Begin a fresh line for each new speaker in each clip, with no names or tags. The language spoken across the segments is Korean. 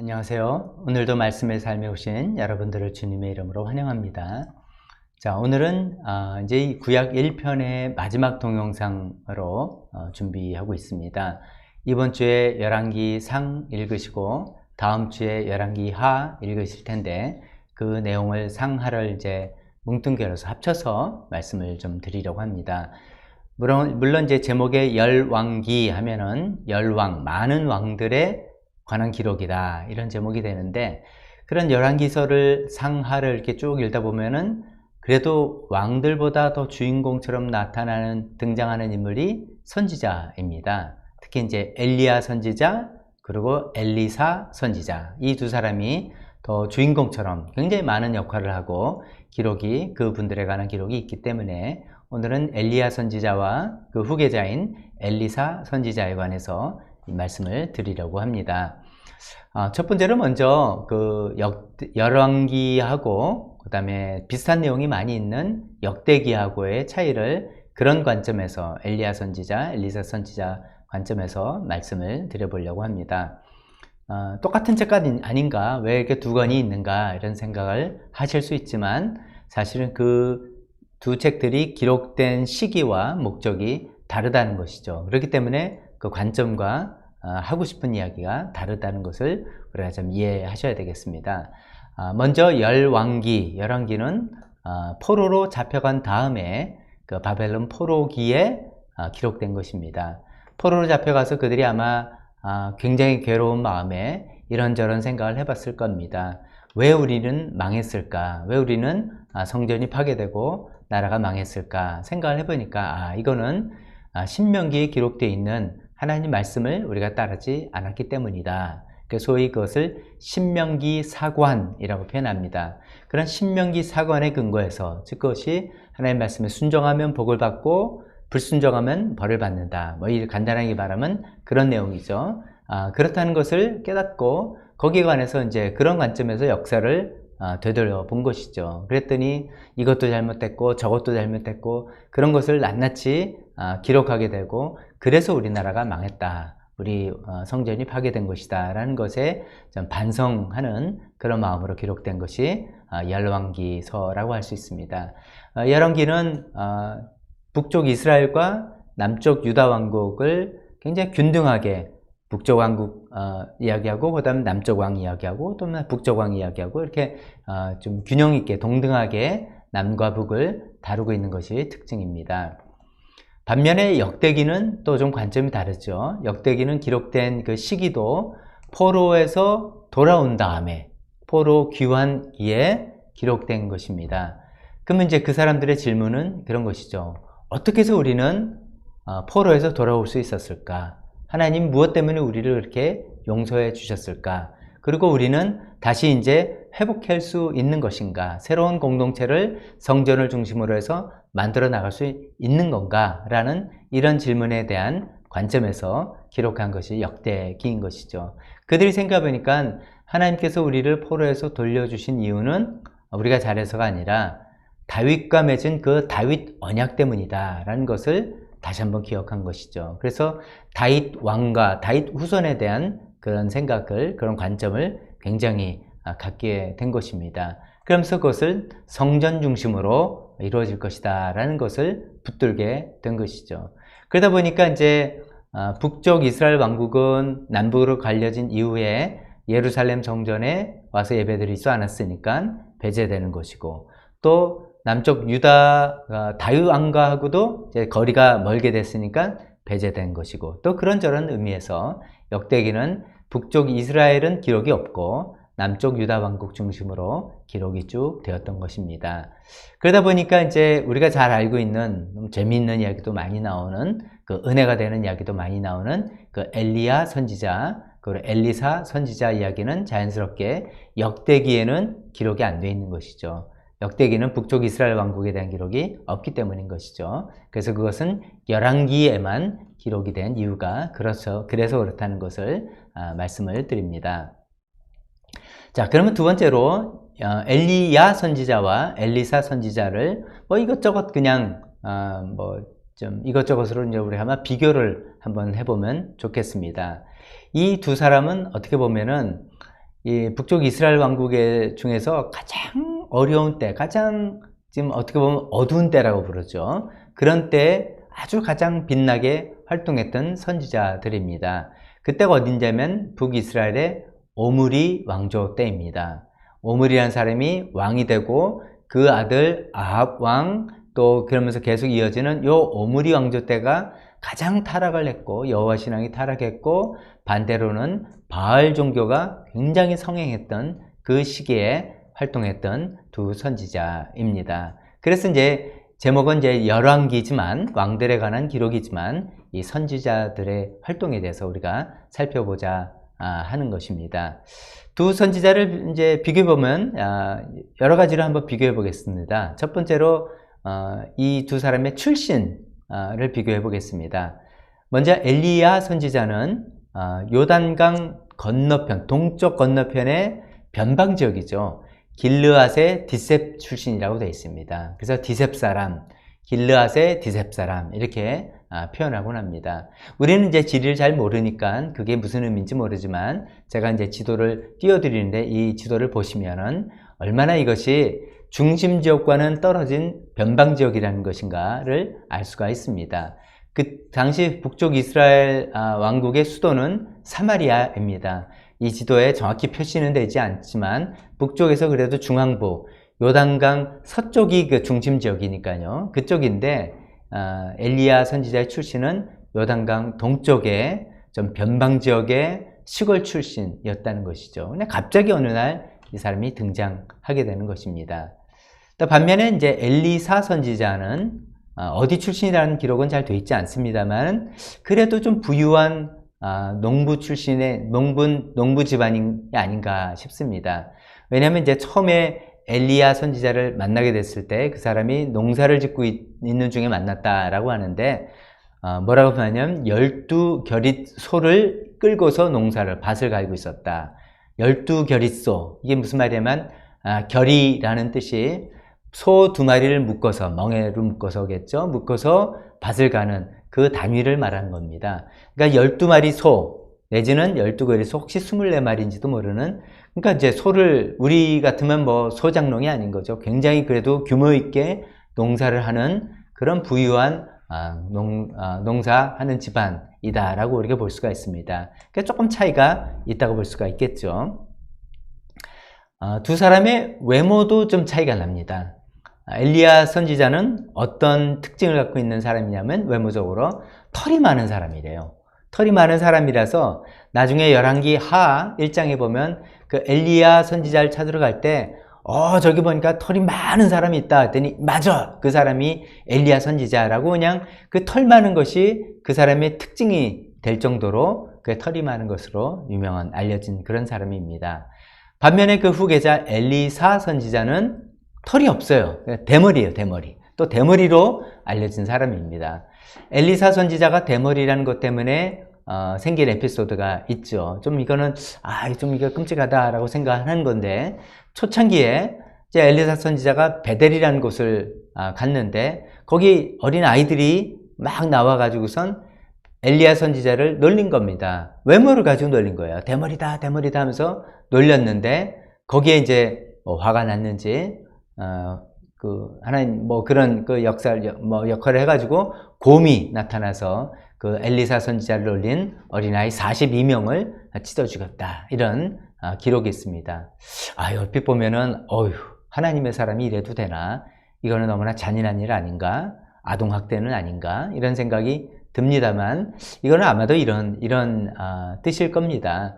안녕하세요. 오늘도 말씀의 삶에 오신 여러분들을 주님의 이름으로 환영합니다. 자, 오늘은 이제 이 구약 1편의 마지막 동영상으로 준비하고 있습니다. 이번 주에 열왕기 상 읽으시고 다음 주에 열왕기 하 읽으실 텐데 그 내용을 상하를 이제 뭉뚱겨서 합쳐서 말씀을 좀 드리려고 합니다. 물론 이제 제목에 열왕기 하면은 열왕, 많은 왕들의 관한 기록이다 이런 제목이 되는데, 그런 열왕기서를 상하를 이렇게 쭉 읽다 보면은 그래도 왕들보다 더 주인공처럼 등장하는 인물이 선지자입니다. 특히 이제 엘리야 선지자 그리고 엘리사 선지자, 이 두 사람이 더 주인공처럼 굉장히 많은 역할을 하고 그 분들에 관한 기록이 있기 때문에 오늘은 엘리야 선지자와 그 후계자인 엘리사 선지자에 관해서 이 말씀을 드리려고 합니다. 첫 번째로 먼저 그 열왕기하고 그 다음에 비슷한 내용이 많이 있는 역대기하고의 차이를 그런 관점에서 엘리야 선지자, 엘리사 선지자 관점에서 말씀을 드려보려고 합니다. 똑같은 책가 아닌가, 왜 이렇게 두 권이 있는가 이런 생각을 하실 수 있지만, 사실은 그 두 책들이 기록된 시기와 목적이 다르다는 것이죠. 그렇기 때문에 그 관점과 하고 싶은 이야기가 다르다는 것을 우리가 좀 이해하셔야 되겠습니다. 먼저 열왕기는 포로로 잡혀간 다음에 그 바벨론 포로기에 기록된 것입니다. 포로로 잡혀가서 그들이 아마 굉장히 괴로운 마음에 이런저런 생각을 해봤을 겁니다. 왜 우리는 망했을까? 왜 우리는 성전이 파괴되고 나라가 망했을까? 생각을 해보니까 이거는 신명기에 기록되어 있는 하나님 말씀을 우리가 따르지 않았기 때문이다. 소위 그것을 신명기 사관이라고 표현합니다. 그런 신명기 사관에 근거해서, 즉 그것이 하나님 말씀에 순종하면 복을 받고 불순종하면 벌을 받는다, 뭐 이 간단하게 말하면 그런 내용이죠. 그렇다는 것을 깨닫고 거기에 관해서 이제 그런 관점에서 역사를 되돌려 본 것이죠. 그랬더니 이것도 잘못됐고 저것도 잘못됐고 그런 것을 낱낱이 기록하게 되고, 그래서 우리나라가 망했다, 우리 성전이 파괴된 것이다 라는 것에 좀 반성하는 그런 마음으로 기록된 것이 열왕기서라고 할 수 있습니다. 열왕기는 북쪽 이스라엘과 남쪽 유다 왕국을 굉장히 균등하게, 북쪽 왕국 이야기하고 그 다음에 남쪽 왕 이야기하고 또 북쪽 왕 이야기하고 이렇게 좀 균형 있게 동등하게 남과 북을 다루고 있는 것이 특징입니다. 반면에 역대기는 또 좀 관점이 다르죠. 역대기는 기록된 그 시기도 포로에서 돌아온 다음에 포로 귀환기에 기록된 것입니다. 그러면 이제 그 사람들의 질문은 그런 것이죠. 어떻게 해서 우리는 포로에서 돌아올 수 있었을까? 하나님 무엇 때문에 우리를 그렇게 용서해 주셨을까? 그리고 우리는 다시 이제 회복할 수 있는 것인가? 새로운 공동체를, 성전을 중심으로 해서 만들어 나갈 수 있는 건가? 라는 이런 질문에 대한 관점에서 기록한 것이 역대기인 것이죠. 그들이 생각해보니까 하나님께서 우리를 포로에서 돌려주신 이유는 우리가 잘해서가 아니라 다윗과 맺은 그 다윗 언약 때문이다 라는 것을 다시 한번 기억한 것이죠. 그래서 다윗 왕과 다윗 후손에 대한 그런 생각을, 그런 관점을 굉장히 갖게 된 것입니다. 그러면서 그것을 성전 중심으로 이루어질 것이다 라는 것을 붙들게 된 것이죠. 그러다 보니까 이제 북쪽 이스라엘 왕국은 남북으로 갈려진 이후에 예루살렘 성전에 와서 예배드릴 수 않았으니까 배제되는 것이고, 또 남쪽 유다 다윗 왕가하고도 이제 거리가 멀게 됐으니까 배제된 것이고, 또 그런저런 의미에서 역대기는 북쪽 이스라엘은 기록이 없고 남쪽 유다 왕국 중심으로 기록이 쭉 되었던 것입니다. 그러다 보니까 이제 우리가 잘 알고 있는 재미있는 이야기도 많이 나오는, 그 은혜가 되는 이야기도 많이 나오는 그 엘리야 선지자 그리고 엘리사 선지자 이야기는 자연스럽게 역대기에는 기록이 안 되어 있는 것이죠. 역대기는 북쪽 이스라엘 왕국에 대한 기록이 없기 때문인 것이죠. 그래서 그것은 열왕기에만 기록이 된 이유가 그래서 그렇다는 것을 말씀을 드립니다. 자, 그러면 두 번째로 엘리야 선지자와 엘리사 선지자를 뭐 이것저것 그냥 좀 이것저것으로 이제 우리 아마 비교를 한번 해보면 좋겠습니다. 이 두 사람은 어떻게 보면은 이 북쪽 이스라엘 왕국의 중에서 가장 어려운 때, 가장 지금 어떻게 보면 어두운 때라고 부르죠. 그런 때에 아주 가장 빛나게 활동했던 선지자들입니다. 그때가 어딘지면 북이스라엘의 오므리 왕조 때입니다. 오므리라는 사람이 왕이 되고 그 아들 아합 왕, 또 그러면서 계속 이어지는 요 오므리 왕조 때가 가장 타락을 했고 여호와 신앙이 타락했고 반대로는 바알 종교가 굉장히 성행했던 그 시기에 활동했던 두 선지자입니다. 그래서 이제 제목은 이제 열왕기지만 왕들에 관한 기록이지만 이 선지자들의 활동에 대해서 우리가 살펴보자 하는 것입니다. 두 선지자를 이제 비교해 보면 여러 가지로 한번 비교해 보겠습니다. 첫 번째로 이 두 사람의 출신을 비교해 보겠습니다. 먼저 엘리야 선지자는 요단강 건너편, 동쪽 건너편의 변방 지역이죠. 길르앗의 디셉 출신이라고 되어 있습니다. 그래서 디셉 사람, 길르앗의 디셉 사람 이렇게 표현하곤 합니다. 우리는 이제 지리를 잘 모르니까 그게 무슨 의미인지 모르지만 제가 이제 지도를 띄워드리는데 이 지도를 보시면은 얼마나 이것이 중심 지역과는 떨어진 변방 지역이라는 것인가를 알 수가 있습니다. 그 당시 북쪽 이스라엘 왕국의 수도는 사마리아입니다. 이 지도에 정확히 표시는 되지 않지만 북쪽에서 그래도 중앙부, 요단강 서쪽이 그 중심 지역이니까요. 그쪽인데 엘리야 선지자의 출신은 요단강 동쪽에 좀 변방 지역의 시골 출신이었다는 것이죠. 근데 갑자기 어느 날 이 사람이 등장하게 되는 것입니다. 또 반면에 이제 엘리사 선지자는 어디 출신이라는 기록은 잘 돼 있지 않습니다만 그래도 좀 부유한 농부 출신의 농부 집안이 아닌가 싶습니다. 왜냐하면 이제 처음에 엘리야 선지자를 만나게 됐을 때 그 사람이 농사를 짓고 있는 중에 만났다라고 하는데 뭐라고 하냐면 12겨릿 소를 끌고서 밭을 갈고 있었다. 12겨릿 소, 이게 무슨 말이냐면 겨리라는 뜻이 소 2마리를 묶어서, 멍에로 묶어서겠죠. 묶어서 밭을 가는 그 단위를 말하는 겁니다. 그러니까 12마리 소 내지는 12겨릿 소, 혹시 24마리인지도 모르는, 그러니까 이제 소를, 우리 같으면 뭐 소장농이 아닌 거죠. 굉장히 그래도 규모 있게 농사를 하는 그런 부유한 농사하는 집안이다라고 우리가 볼 수가 있습니다. 그러니까 조금 차이가 있다고 볼 수가 있겠죠. 두 사람의 외모도 좀 차이가 납니다. 엘리야 선지자는 어떤 특징을 갖고 있는 사람이냐면 외모적으로 털이 많은 사람이래요. 털이 많은 사람이라서 나중에 열왕기 하 1장에 보면 그 엘리야 선지자를 찾으러 갈 때 저기 보니까 털이 많은 사람이 있다 했더니 맞아! 그 사람이 엘리야 선지자라고 그냥 그 털 많은 것이 그 사람의 특징이 될 정도로 그 털이 많은 것으로 유명한 알려진 그런 사람입니다. 반면에 그 후계자 엘리사 선지자는 털이 없어요. 대머리예요, 대머리. 또 대머리로 알려진 사람입니다. 엘리사 선지자가 대머리라는 것 때문에 생긴 에피소드가 있죠. 좀 이거는 좀 이거 끔찍하다라고 생각하는 건데 초창기에 이제 엘리사 선지자가 베델이라는 곳을 갔는데 거기 어린 아이들이 막 나와가지고선 엘리야 선지자를 놀린 겁니다. 외모를 가지고 놀린 거예요. 대머리다, 대머리다 하면서 놀렸는데 거기에 이제 화가 났는지 하나님 그런 그 역할을 해가지고 곰이 나타나서 그 엘리사 선지자를 놀린 어린아이 42명을 찢어 죽였다. 이런 기록이 있습니다. 얼핏 보면은 하나님의 사람이 이래도 되나? 이거는 너무나 잔인한 일 아닌가? 아동학대는 아닌가? 이런 생각이 듭니다만 이거는 아마도 이런 뜻일 겁니다.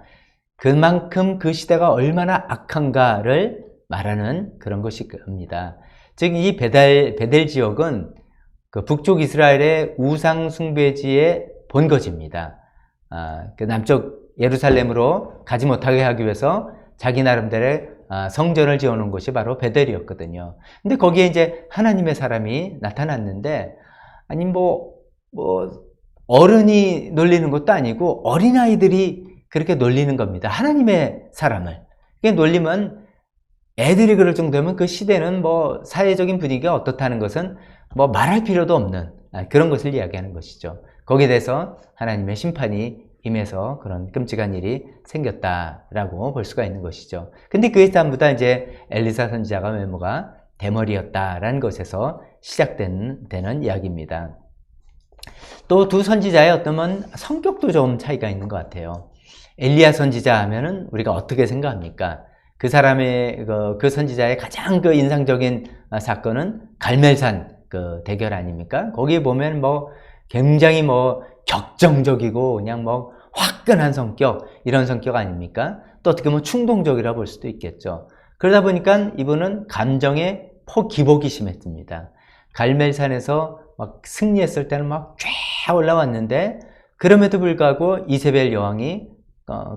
그만큼 그 시대가 얼마나 악한가를 말하는 그런 것일 겁니다. 즉 이 베델 지역은 그 북쪽 이스라엘의 우상 숭배지의 본거지입니다. 그 남쪽 예루살렘으로 가지 못하게 하기 위해서 자기 나름대로의 성전을 지어놓은 곳이 바로 베델이었거든요. 근데 거기에 이제 하나님의 사람이 나타났는데 아니 어른이 놀리는 것도 아니고 어린아이들이 그렇게 놀리는 겁니다. 하나님의 사람을. 그게 놀리면 애들이 그럴 정도면 그 시대는 사회적인 분위기가 어떻다는 것은 말할 필요도 없는 그런 것을 이야기하는 것이죠. 거기에 대해서 하나님의 심판이 임해서 그런 끔찍한 일이 생겼다라고 볼 수가 있는 것이죠. 근데 그게 전부 다 이제 엘리사 선지자가 외모가 대머리였다라는 것에서 시작되는 이야기입니다. 또 두 선지자의 어떤 성격도 좀 차이가 있는 것 같아요. 엘리야 선지자 하면은 우리가 어떻게 생각합니까? 그 사람의 그 선지자의 가장 그 인상적인 사건은 갈멜산 그 대결 아닙니까? 거기 보면 뭐 굉장히 뭐 격정적이고 그냥 뭐 화끈한 성격, 이런 성격 아닙니까? 또 어떻게 보면 충동적이라 볼 수도 있겠죠. 그러다 보니까 이분은 감정의 기복이 심했습니다. 갈멜산에서 막 승리했을 때는 막 쫙 올라왔는데, 그럼에도 불구하고 이세벨 여왕이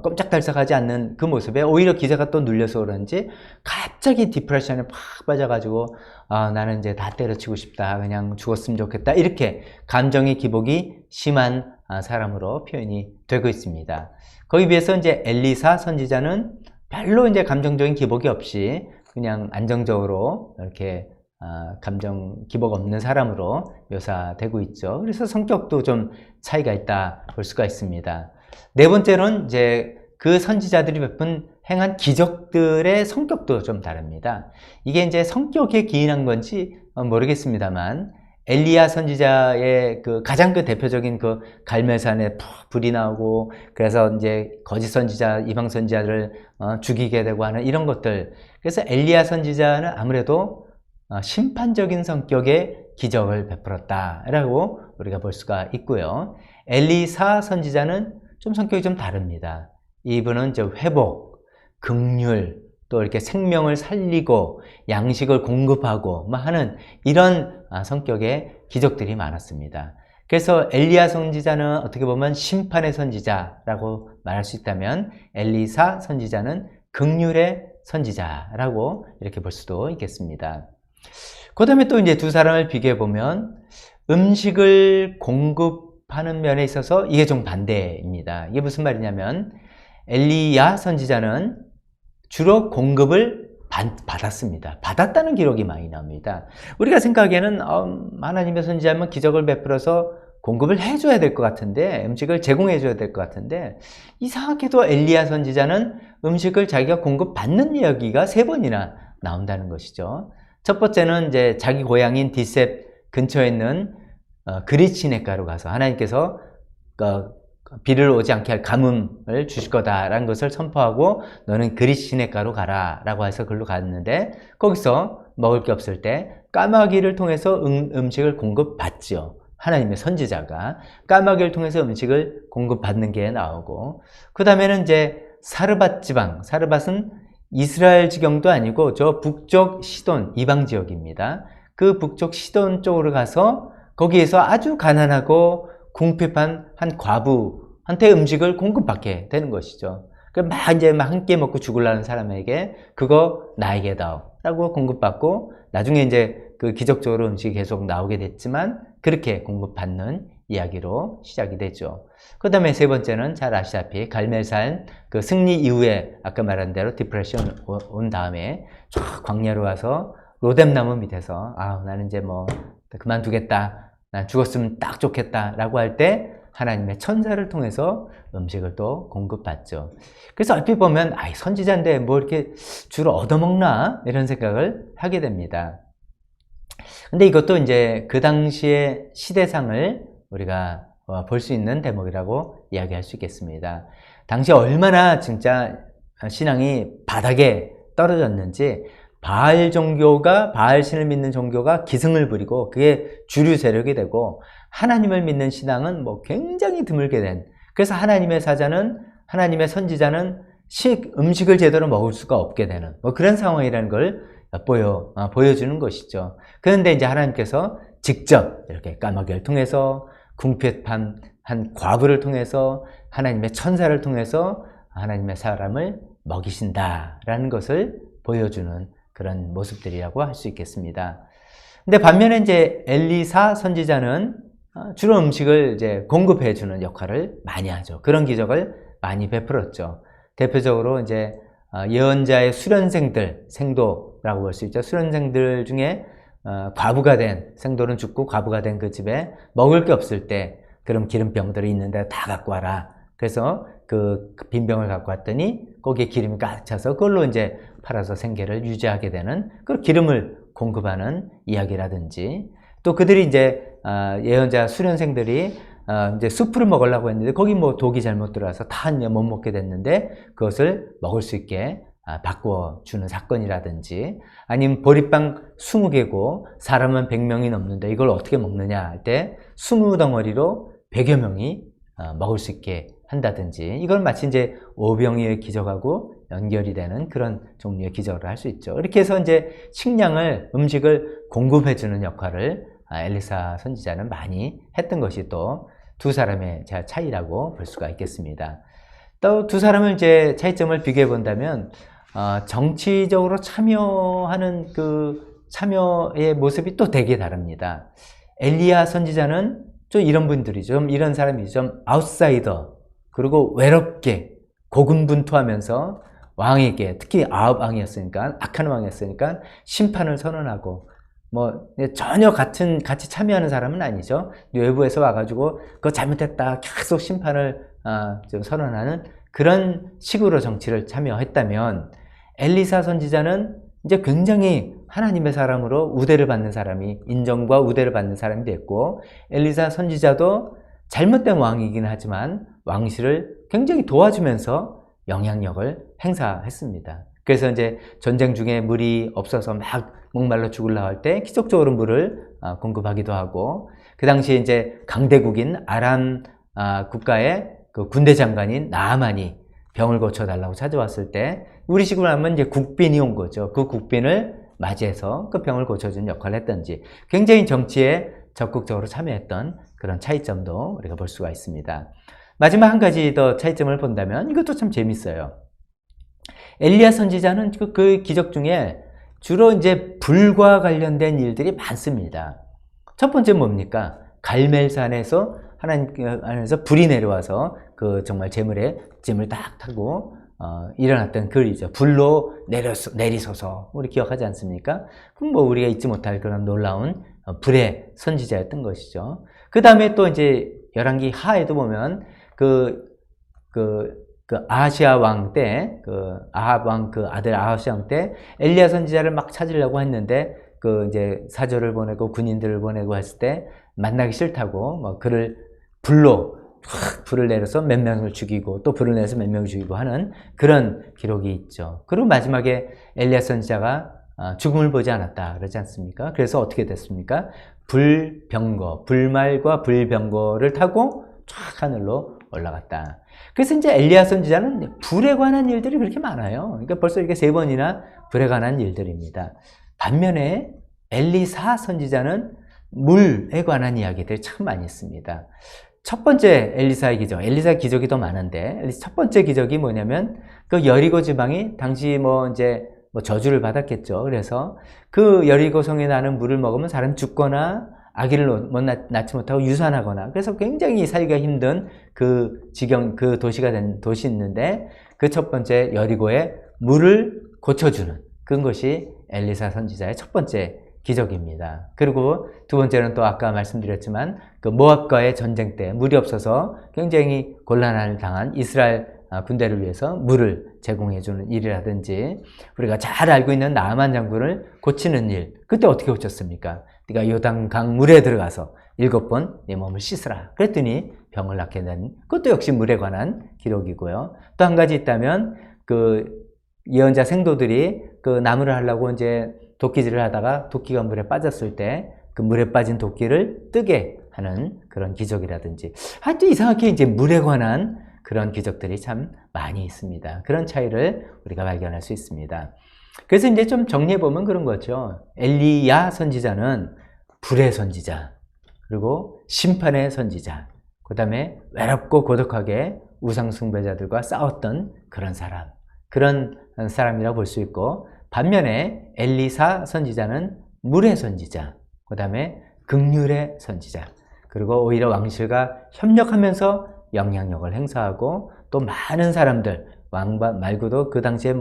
꼼짝달싹하지 않는 그 모습에 오히려 기세가 또 눌려서 그런지 갑자기 디프레션에 팍 빠져가지고 나는 이제 다 때려치고 싶다, 그냥 죽었으면 좋겠다, 이렇게 감정의 기복이 심한 사람으로 표현이 되고 있습니다. 거기에 비해서 이제 엘리사 선지자는 별로 이제 감정적인 기복이 없이 그냥 안정적으로 이렇게 감정 기복 없는 사람으로 묘사되고 있죠. 그래서 성격도 좀 차이가 있다 볼 수가 있습니다. 네 번째로는 이제 그 선지자들이 베푼 행한 기적들의 성격도 좀 다릅니다. 이게 이제 성격에 기인한 건지 모르겠습니다만, 엘리야 선지자의 그 가장 그 대표적인 그 갈멜산에 불이 나오고, 그래서 이제 거짓 선지자, 이방 선지자를 죽이게 되고 하는 이런 것들. 그래서 엘리야 선지자는 아무래도 심판적인 성격의 기적을 베풀었다라고 우리가 볼 수가 있고요. 엘리사 선지자는 좀 성격이 좀 다릅니다. 이분은 이제 회복, 긍휼, 또 이렇게 생명을 살리고 양식을 공급하고 하는 이런 성격의 기적들이 많았습니다. 그래서 엘리야 선지자는 어떻게 보면 심판의 선지자라고 말할 수 있다면, 엘리사 선지자는 긍휼의 선지자라고 이렇게 볼 수도 있겠습니다. 그 다음에 또 이제 두 사람을 비교해 보면 음식을 공급하는 면에 있어서 이게 좀 반대입니다. 이게 무슨 말이냐면, 엘리야 선지자는 주로 공급을 받았습니다. 받았다는 기록이 많이 나옵니다. 우리가 생각하기에는 하나님의 선지자면 기적을 베풀어서 공급을 해줘야 될 것 같은데, 음식을 제공해줘야 될 것 같은데, 이상하게도 엘리야 선지자는 음식을 자기가 공급받는 이야기가 3번이나 나온다는 것이죠. 첫 번째는 이제 자기 고향인 디셉 근처에 있는 그릿시냇가로 가서 하나님께서 비를 오지 않게 할 가뭄을 주실 거다라는 것을 선포하고, 너는 그릿시냇가로 가라 라고 해서 그걸로 갔는데, 거기서 먹을 게 없을 때 까마귀를 통해서 음식을 공급받죠. 하나님의 선지자가 까마귀를 통해서 음식을 공급받는 게 나오고, 그 다음에는 이제 사르밧 지방, 사르밧은 이스라엘 지경도 아니고 저 북쪽 시돈, 이방 지역입니다. 그 북쪽 시돈 쪽으로 가서 거기에서 아주 가난하고 궁핍한 한 과부한테 음식을 공급받게 되는 것이죠. 막 한 끼 먹고 죽으려는 사람에게 그거 나에게 다오 라고 공급받고, 나중에 이제 그 기적적으로 음식이 계속 나오게 됐지만 그렇게 공급받는 이야기로 시작이 되죠. 그 다음에 세 번째는 잘 아시다시피 갈멜산 그 승리 이후에 아까 말한 대로 디프레션 온 다음에 쫙 광야로 와서 로뎀나무 밑에서 나는 이제 뭐 그만두겠다, 난 죽었으면 딱 좋겠다 라고 할 때 하나님의 천사를 통해서 음식을 또 공급받죠. 그래서 얼핏 보면 선지자인데 뭐 이렇게 주로 얻어먹나 이런 생각을 하게 됩니다. 근데 이것도 이제 그 당시의 시대상을 우리가 볼 수 있는 대목이라고 이야기할 수 있겠습니다. 당시 얼마나 진짜 신앙이 바닥에 떨어졌는지, 바알 신을 믿는 종교가 기승을 부리고 그게 주류 세력이 되고, 하나님을 믿는 신앙은 뭐 굉장히 드물게 된, 그래서 하나님의 선지자는 음식을 제대로 먹을 수가 없게 되는 뭐 그런 상황이라는 걸 보여주는 것이죠. 그런데 이제 하나님께서 직접 이렇게 까마귀를 통해서, 궁핍한 한 과부를 통해서, 하나님의 천사를 통해서 하나님의 사람을 먹이신다라는 것을 보여주는 그런 모습들이라고 할 수 있겠습니다. 근데 반면에 이제 엘리사 선지자는 주로 음식을 이제 공급해 주는 역할을 많이 하죠. 그런 기적을 많이 베풀었죠. 대표적으로 이제 예언자의 수련생들, 생도라고 볼 수 있죠. 수련생들 중에 과부가 된, 생도는 죽고 과부가 된 그 집에 먹을 게 없을 때, 그럼 기름병들이 있는데 다 갖고 와라. 그래서 그 빈병을 갖고 왔더니 거기에 기름이 가득 차서 그걸로 이제 팔아서 생계를 유지하게 되는 그 기름을 공급하는 이야기라든지, 또 그들이 이제 예언자 수련생들이 이제 수프를 먹으려고 했는데 거기 뭐 독이 잘못 들어와서 다 못 먹게 됐는데 그것을 먹을 수 있게 바꿔주는 사건이라든지, 아니면 보리빵 20개고 사람은 100명이 넘는데 이걸 어떻게 먹느냐 할 때 20덩어리로 100여 명이 먹을 수 있게 한다든지, 이걸 마치 이제 오병이의 기적하고 연결이 되는 그런 종류의 기적을 할 수 있죠. 이렇게 해서 이제 식량을, 음식을 공급해주는 역할을 엘리사 선지자는 많이 했던 것이 또 두 사람의 차이라고 볼 수가 있겠습니다. 또 두 사람을 이제 차이점을 비교해 본다면, 정치적으로 참여하는 그 참여의 모습이 또 되게 다릅니다. 엘리야 선지자는 좀 이런 분들이죠. 좀 이런 사람이 좀 아웃사이더, 그리고 외롭게 고군분투하면서 왕에게, 특히 아합 왕이었으니까, 악한 왕이었으니까 심판을 선언하고, 뭐 전혀 같이 참여하는 사람은 아니죠. 외부에서 와가지고 그거 잘못했다 계속 심판을 좀 선언하는 그런 식으로 정치를 참여했다면, 엘리사 선지자는 이제 굉장히 하나님의 사람으로 우대를 받는 사람이, 인정과 우대를 받는 사람이 됐고, 엘리사 선지자도 잘못된 왕이긴 하지만 왕실을 굉장히 도와주면서 영향력을 행사했습니다. 그래서 이제 전쟁 중에 물이 없어서 막 목말라 죽으려고 할 때 기적적으로 물을 공급하기도 하고, 그 당시에 이제 강대국인 아람 국가의 그 군대 장관인 나아만이 병을 고쳐달라고 찾아왔을 때 우리식으로 하면 이제 국빈이 온 거죠. 그 국빈을 맞이해서 그 병을 고쳐주는 역할을 했던지, 굉장히 정치에 적극적으로 참여했던 그런 차이점도 우리가 볼 수가 있습니다. 마지막 한 가지 더 차이점을 본다면 이것도 참 재밌어요. 엘리야 선지자는 그 기적 중에 주로 이제 불과 관련된 일들이 많습니다. 첫 번째 뭡니까? 갈멜산에서 하나님 안에서 불이 내려와서 그 정말 재물에 짐을 딱 타고 일어났던 글이죠. 불로 내리소서, 우리 기억하지 않습니까? 그럼 뭐 우리가 잊지 못할 그런 놀라운 불의 선지자였던 것이죠. 그 다음에 또 이제 열왕기 하에도 보면 그 아하시아 왕 때, 그 아합 왕 그 아들 아하시아 왕 때 엘리야 선지자를 막 찾으려고 했는데 그 이제 사절을 보내고 군인들을 보내고 했을 때 만나기 싫다고 뭐 그를 불을 내려서 몇 명을 죽이고 또 불을 내서 몇 명을 죽이고 하는 그런 기록이 있죠. 그리고 마지막에 엘리야 선지자가 죽음을 보지 않았다 그러지 않습니까? 그래서 어떻게 됐습니까? 불말과 불병거를 타고 쫙 하늘로 올라갔다. 그래서 이제 엘리야 선지자는 불에 관한 일들이 그렇게 많아요. 그러니까 벌써 이렇게 3번이나 불에 관한 일들입니다. 반면에 엘리사 선지자는 물에 관한 이야기들이 참 많이 있습니다. 첫 번째 엘리사의 기적이 더 많은데, 첫 번째 기적이 뭐냐면 그 여리고 지방이 당시 이제 저주를 받았겠죠. 그래서 그 여리고 성에 나는 물을 먹으면 사람 죽거나 아기를 낳지 못하고 유산하거나, 그래서 굉장히 살기가 힘든 그 도시가 된 도시 있는데, 그 첫 번째 여리고에 물을 고쳐주는 그것이 엘리사 선지자의 첫 번째 기적입니다. 그리고 두 번째는 또 아까 말씀드렸지만 그 모압과의 전쟁 때 물이 없어서 굉장히 곤란을 당한 이스라엘 군대를 위해서 물을 제공해주는 일이라든지, 우리가 잘 알고 있는 나아만 장군을 고치는 일, 그때 어떻게 고쳤습니까? 네가 요단강 물에 들어가서 7번 네 몸을 씻으라 그랬더니 병을 낫게 된, 그것도 역시 물에 관한 기록이고요. 또 한 가지 있다면 그 예언자 생도들이 그 나무를 하려고 이제 도끼질을 하다가 도끼가 물에 빠졌을 때 그 물에 빠진 도끼를 뜨게 하는 그런 기적이라든지, 하여튼 이상하게 이제 물에 관한 그런 기적들이 참 많이 있습니다. 그런 차이를 우리가 발견할 수 있습니다. 그래서 이제 좀 정리해보면 그런 거죠. 엘리야 선지자는 불의 선지자, 그리고 심판의 선지자, 그 다음에 외롭고 고독하게 우상숭배자들과 싸웠던 그런 사람이라고 볼 수 있고, 반면에 엘리사 선지자는 물의 선지자, 그 다음에 긍휼의 선지자, 그리고 오히려 왕실과 협력하면서 영향력을 행사하고 또 많은 사람들, 왕 말고도 그 당시에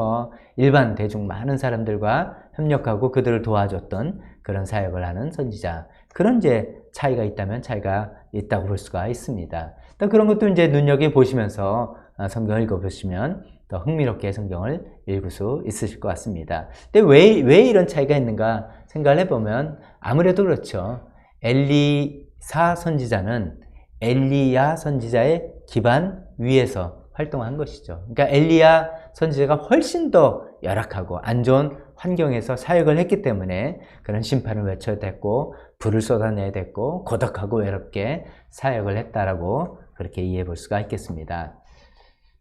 일반 대중 많은 사람들과 협력하고 그들을 도와줬던 그런 사역을 하는 선지자. 그런 이제 차이가 있다면 차이가 있다고 볼 수가 있습니다. 또 그런 것도 이제 눈여겨보시면서 성경을 읽어보시면 더 흥미롭게 성경을 읽을 수 있으실 것 같습니다. 근데 왜 이런 차이가 있는가 생각을 해보면 아무래도 그렇죠. 엘리사 선지자는 엘리야 선지자의 기반 위에서 활동한 것이죠. 그러니까 엘리야 선지자가 훨씬 더 열악하고 안 좋은 환경에서 사역을 했기 때문에 그런 심판을 외쳐야 됐고 불을 쏟아내야 됐고 고독하고 외롭게 사역을 했다라고 그렇게 이해해 볼 수가 있겠습니다.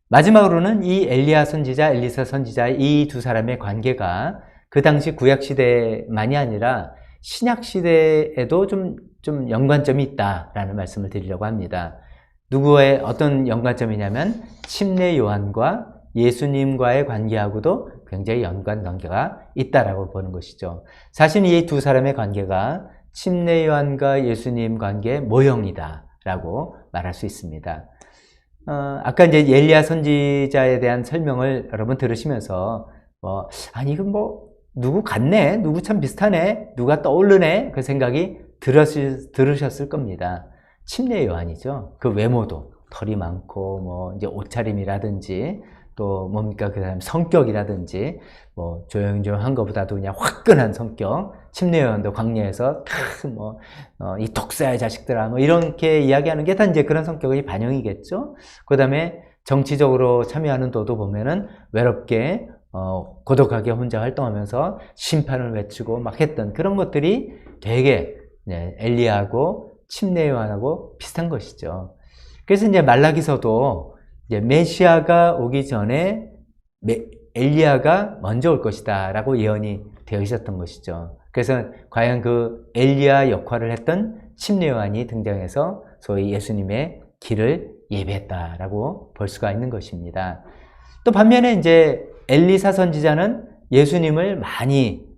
마지막으로는 이 엘리야 선지자, 엘리사 선지자 이 두 사람의 관계가 그 당시 구약시대만이 아니라 신약시대에도 좀 연관점이 있다라는 말씀을 드리려고 합니다. 누구의 어떤 연관점이냐면 침례 요한과 예수님과의 관계하고도 굉장히 연관관계가 있다라고 보는 것이죠. 사실 이 두 사람의 관계가 침례 요한과 예수님 관계의 모형이다라고 말할 수 있습니다. 아까 이제 엘리야 선지자에 대한 설명을 여러분 들으시면서 아니 이건 누구 같네, 누구 참 비슷하네, 누가 떠오르네 그 생각이 들으셨을 겁니다. 침례 요한이죠. 그 외모도 털이 많고 이제 옷차림이라든지 또 뭡니까 그 사람 성격이라든지 조용조용한 것보다도 그냥 화끈한 성격. 침례 요한도 광야에서 이 독사의 자식들아 이렇게 이야기하는 게 다 이제 그런 성격의 반영이겠죠. 그 다음에 정치적으로 참여하는 도도 보면은 외롭게 고독하게 혼자 활동하면서 심판을 외치고 막 했던 그런 것들이 되게 엘리야하고 침례 요한하고 비슷한 것이죠. 그래서 이제 말라기서도 이제 메시아가 오기 전에 엘리야가 먼저 올 것이다 라고 예언이 되어 있었던 것이죠. 그래서 과연 그 엘리야 역할을 했던 침례 요한이 등장해서 소위 예수님의 길을 예배했다라고 볼 수가 있는 것입니다. 또 반면에 이제 엘리사 선지자는 예수님을 많이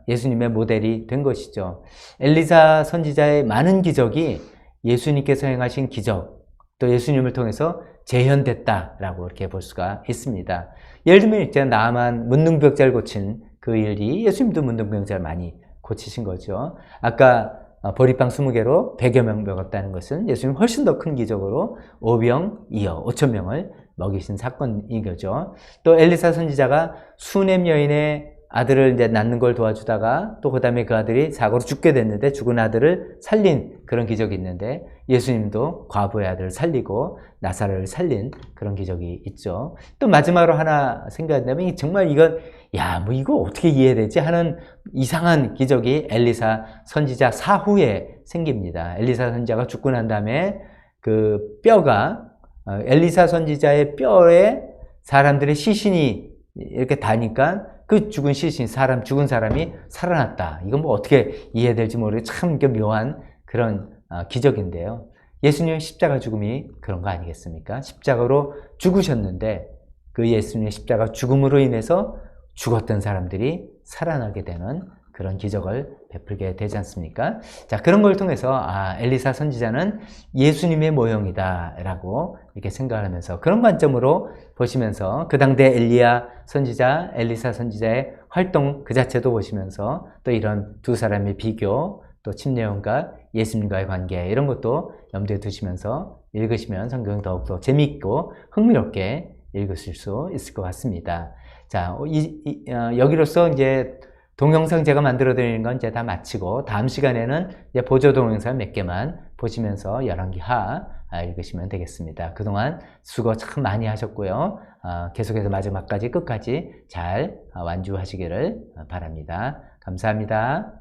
예수님의 모델이 된 것이죠. 엘리사 선지자의 많은 기적이 예수님께서 행하신 기적, 또 예수님을 통해서 재현됐다라고 이렇게 볼 수가 있습니다. 예를 들면 이제 나아만 문둥병자를 고친 그 일이 예수님도 문둥병자를 많이 고치신 거죠. 아까 보리빵 20개로 100여 명 먹었다는 것은 예수님 훨씬 더 큰 기적으로 5천 명을 먹이신 사건인 거죠. 또 엘리사 선지자가 수넴 여인의 아들을 이제 낳는 걸 도와주다가 또 그 다음에 그 아들이 사고로 죽게 됐는데 죽은 아들을 살린 그런 기적이 있는데 예수님도 과부의 아들을 살리고 나사로를 살린 그런 기적이 있죠. 또 마지막으로 하나 생각한다면 정말 이건 이거 어떻게 이해되지 하는 이상한 기적이 엘리사 선지자 사후에 생깁니다. 엘리사 선지자가 죽고 난 다음에 그 뼈가 엘리사 선지자의 뼈에 사람들의 시신이 이렇게 다니까 그 죽은 시신, 죽은 사람이 살아났다. 이건 어떻게 이해될지 모르게 참 묘한 그런 기적인데요. 예수님의 십자가 죽음이 그런 거 아니겠습니까? 십자가로 죽으셨는데 그 예수님의 십자가 죽음으로 인해서 죽었던 사람들이 살아나게 되는 그런 기적을 베풀게 되지 않습니까? 자, 그런 걸 통해서 엘리사 선지자는 예수님의 모형이다 라고 이렇게 생각을 하면서 그런 관점으로 보시면서 그 당대 엘리야 선지자, 엘리사 선지자의 활동 그 자체도 보시면서 또 이런 두 사람의 비교, 또 침례요한과 예수님과의 관계 이런 것도 염두에 두시면서 읽으시면 성경 더욱더 재미있고 흥미롭게 읽으실 수 있을 것 같습니다. 자, 여기로서 이제 동영상 제가 만들어 드리는 건 이제 다 마치고 다음 시간에는 이제 보조 동영상 몇 개만 보시면서 열왕기하 읽으시면 되겠습니다. 그동안 수고 참 많이 하셨고요. 계속해서 마지막까지 끝까지 잘 완주하시기를 바랍니다. 감사합니다.